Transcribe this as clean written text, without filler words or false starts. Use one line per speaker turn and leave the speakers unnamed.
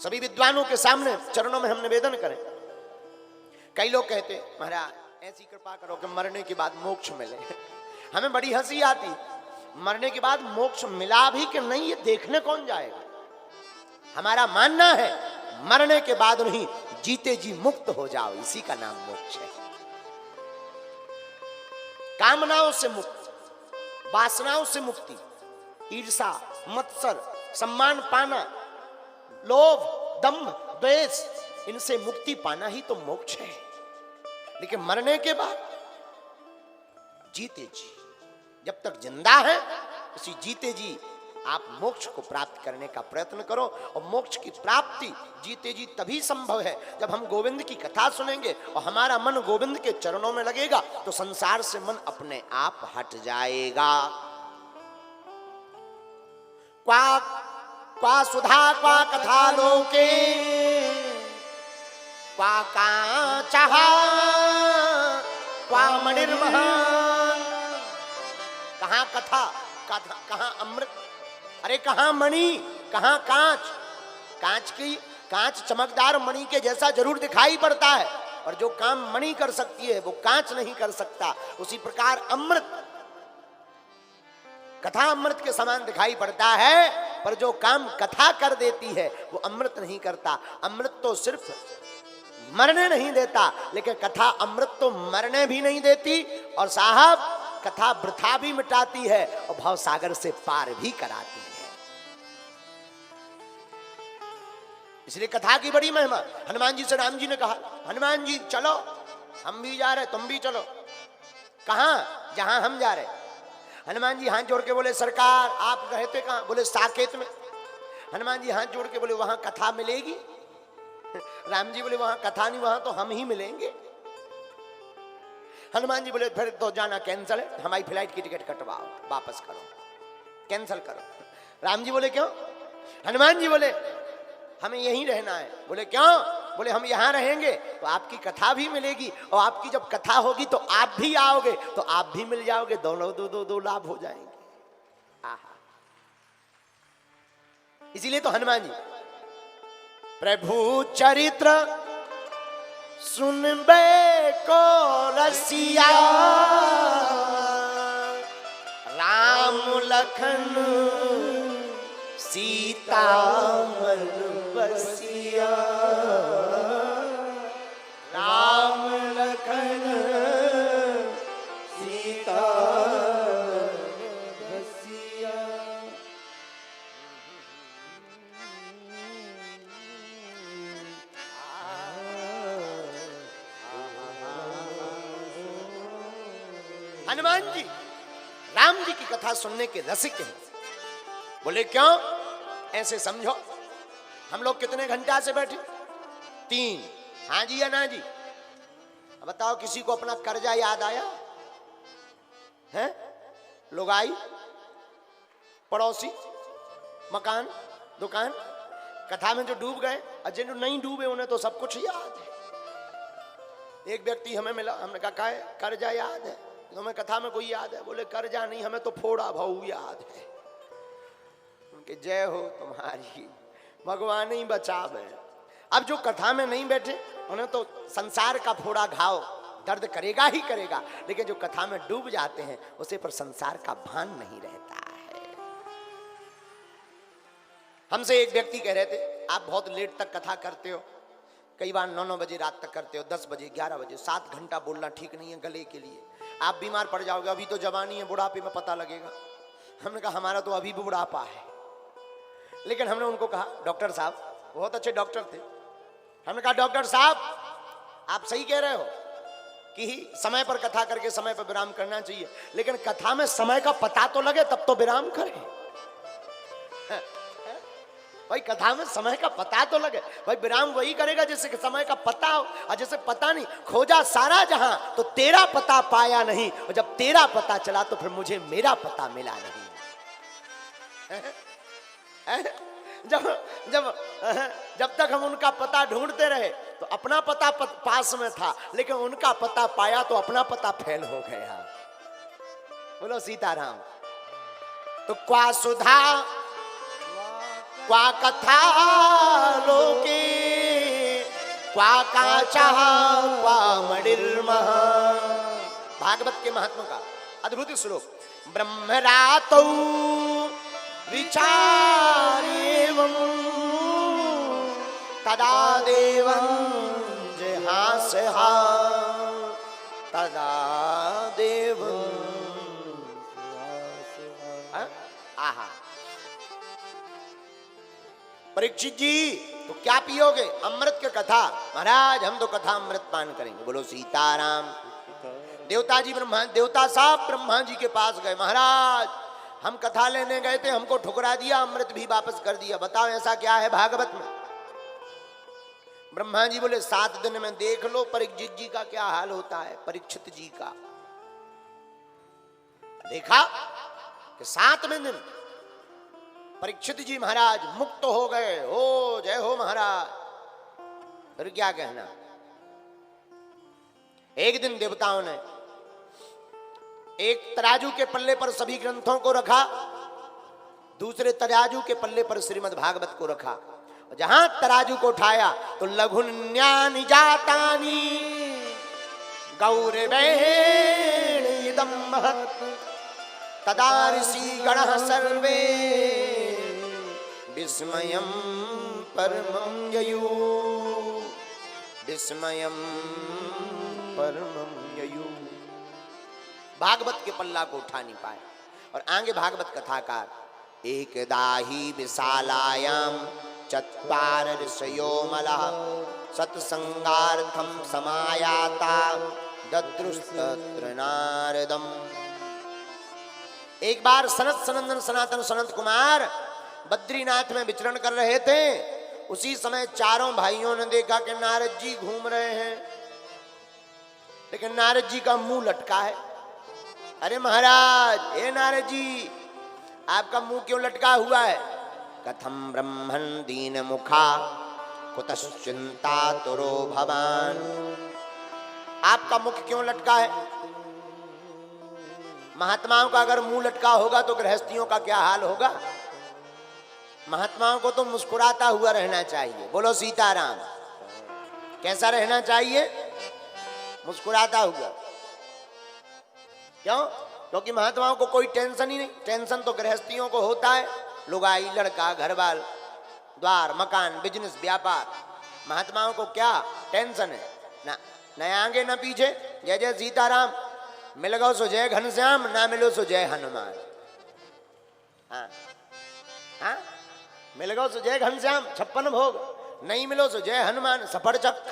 सभी विद्वानों के सामने चरणों में हम निवेदन करें। कई लोग कहते महाराज ऐसी कृपा करो कि मरने के बाद मोक्ष मिले। हमें बड़ी हंसी आती, मरने के बाद मोक्ष मिला भी कि नहीं ये देखने कौन जाएगा। हमारा मानना है मरने के बाद नहीं, जीते जी मुक्त हो जाओ, इसी का नाम मोक्ष है। कामनाओं से मुक्ति, वासनाओं से मुक्ति, ईर्षा, मत्सर, सम्मान पाना, लोभ, दंभ, द्वेष, इनसे मुक्ति पाना ही तो मोक्ष है। लेकिन मरने के बाद जीते जी, जब तक जिंदा है उसी जीते जी आप मोक्ष को प्राप्त करने का प्रयत्न करो। और मोक्ष की प्राप्ति जीते जी तभी संभव है जब हम गोविंद की कथा सुनेंगे और हमारा मन गोविंद के चरणों में लगेगा, तो संसार से मन अपने आप हट जाएगा। क्वा सुधा क्वा कथा लोके क्वा कांचः क्वा मणिर्महान्। कहां कथा, कहां अमृत, अरे कहां मणि, कहां कांच। कांच चमकदार मणि के जैसा जरूर दिखाई पड़ता है, पर जो काम मणि कर सकती है वो कांच नहीं कर सकता। उसी प्रकार अमृत, कथा अमृत के समान दिखाई पड़ता है, पर जो काम कथा कर देती है वो अमृत नहीं करता। अमृत तो सिर्फ मरने नहीं देता, लेकिन कथा अमृत तो मरने भी नहीं देती, और साहब कथा वृथा भी मिटाती है और भव सागर से पार भी कराती है। इसलिए कथा की बड़ी महिमा। हनुमान जी से राम जी ने कहा, हनुमान जी चलो, हम भी जा रहे, तुम भी चलो। कहां? जहां हम जा रहे। हनुमान जी हाथ जोड़ के बोले, सरकार आप रहते कहां? बोले साकेत में। हनुमान जी हाथ जोड़ के बोले, वहां कथा मिलेगी? राम जी बोले, वहां कथा नहीं, वहां तो हम ही मिलेंगे। हनुमान जी बोले, फिर तो जाना कैंसल है, हमारी फ्लाइट की टिकट कटवाओ, वापस करो, कैंसल करो। राम जी बोले क्यों? हनुमान जी बोले, हमें यहीं रहना है। बोले क्यों? बोले हम यहां रहेंगे तो आपकी कथा भी मिलेगी, और आपकी जब कथा होगी तो आप भी आओगे, तो आप भी मिल जाओगे, दोनों दो लाभ हो जाएंगे। आहा, इसीलिए तो हनुमान जी प्रभु चरित्र सुनबे को रसिया, राम लखन सीता मन बसिया, राम लखन सीता बसिया। हनुमान जी राम जी की कथा सुनने के रसिक हैं। बोले क्यों? ऐसे समझो, हम लोग कितने घंटा से बैठे? 3। हाँ जी या ना जी? अब बताओ, किसी को अपना कर्जा याद आया है? लुगाई, पड़ोसी, मकान, दुकान, कथा में जो डूब गए, और जिन नहीं डूबे उन्हें तो सब कुछ याद है। एक व्यक्ति हमें मिला, हमने कहा कर्जा याद है? तुम्हें कथा में कोई याद है? बोले कर्जा नहीं, हमें तो फोड़ा भाऊ याद है। उनके जय हो तुम्हारी, भगवान ही बचावे। अब जो कथा में नहीं बैठे उन्हें तो संसार का फोड़ा घाव दर्द करेगा ही करेगा, लेकिन जो कथा में डूब जाते हैं उसे पर संसार का भान नहीं रहता है। हमसे एक व्यक्ति कह रहे थे, आप बहुत लेट तक कथा करते हो, कई बार 9-9 बजे रात तक करते हो, 10 बजे, 11 बजे, 7 घंटा बोलना ठीक नहीं है गले के लिए, आप बीमार पड़ जाओगे, अभी तो जवानी है, बुढ़ापे में पता लगेगा। हमने कहा हमारा तो अभी भी बुढ़ापा है। लेकिन हमने उनको कहा, डॉक्टर साहब, बहुत अच्छे डॉक्टर थे, हमने कहा डॉक्टर साहब आप सही कह रहे हो कि समय पर कथा करके समय पर विराम करना चाहिए, लेकिन कथा में समय का पता तो लगे तब तो विराम करें। भाई कथा में समय का पता तो लगे, भाई विराम वही करेगा जिससे समय का पता हो, और जैसे पता नहीं, खोजा सारा जहां तो तेरा पता पाया नहीं, और जब तेरा पता चला तो फिर मुझे मेरा पता मिला नहीं। जब जब जब तक हम उनका पता ढूंढते रहे तो अपना पता पास में था, लेकिन उनका पता पाया तो अपना पता फेल हो गया। बोलो सीताराम। तो क्वा सुधा क्वा कथा लोके क्वा काचा क्वा मणिर्महा। भागवत के महात्मा का अद्भुत श्लोक। ब्रह्मरातौ विचारेवं तदा देवं जहासहा, तदा देवं। आहा, परीक्षित जी तो क्या पियोगे? अमृत की कथा। महाराज हम तो कथा अमृत पान करेंगे। बोलो सीताराम। देवता जी देवता साहब ब्रह्मा जी के पास गए। महाराज हम कथा लेने गए थे, हमको ठुकरा दिया, अमृत भी वापस कर दिया, बताओ ऐसा क्या है भागवत में? ब्रह्मा जी बोले 7 दिन में देख लो परीक्षित जी का क्या हाल होता है। परीक्षित जी का देखा कि 7वें दिन परीक्षित जी महाराज मुक्त हो गए। हो जय हो महाराज। फिर क्या कहना। एक दिन देवताओं ने एक तराजू के पल्ले पर सभी ग्रंथों को रखा, दूसरे तराजू के पल्ले पर श्रीमद् भागवत को रखा। जहां तराजू को उठाया तो लघुन्यानि जातानि गौरवेण इदं महत्, तदा ऋषि गणः सर्वे विस्मयं परमं ययु, विस्मयं परमं ययु। भागवत के पल्ला को उठा नहीं पाए। और आगे भागवत कथाकार। एकदा हि विशालायां चत्वार ऋषयो मलः सत्संगार्थं समायाता दद्रुस्तत्र नारदम्। एक बार सनत सनंदन सनातन सनत कुमार बद्रीनाथ में विचरण कर रहे थे। उसी समय चारों भाइयों ने देखा कि नारद जी घूम रहे हैं, लेकिन नारद जी का मुंह लटका है। अरे महाराज, हे नारद जी आपका मुंह क्यों लटका हुआ है? कथम ब्रह्मन् दीन मुखा कुतश्चिंता तुरो भवान। आपका मुख क्यों लटका है? महात्माओं का अगर मुंह लटका होगा तो गृहस्थियों का क्या हाल होगा? महात्माओं को तो मुस्कुराता हुआ रहना चाहिए। बोलो सीताराम। कैसा रहना चाहिए? मुस्कुराता हुआ। क्यों? क्योंकि महात्माओं को कोई टेंशन ही नहीं। टेंशन तो गृहस्थियों को होता है, लुगाई, लड़का, घरवाल, द्वार, मकान, बिजनेस, व्यापार। महात्माओं को क्या टेंशन है? ना न आगे न पीछे। जय जय सीताराम। मिल गो सो जय घनश्याम, ना मिलो सो जय हनुमान। हाँ हाँ, मिल गो सो जय घनश्याम 56 भोग, नहीं मिलो सो जय हनुमान सफरचक।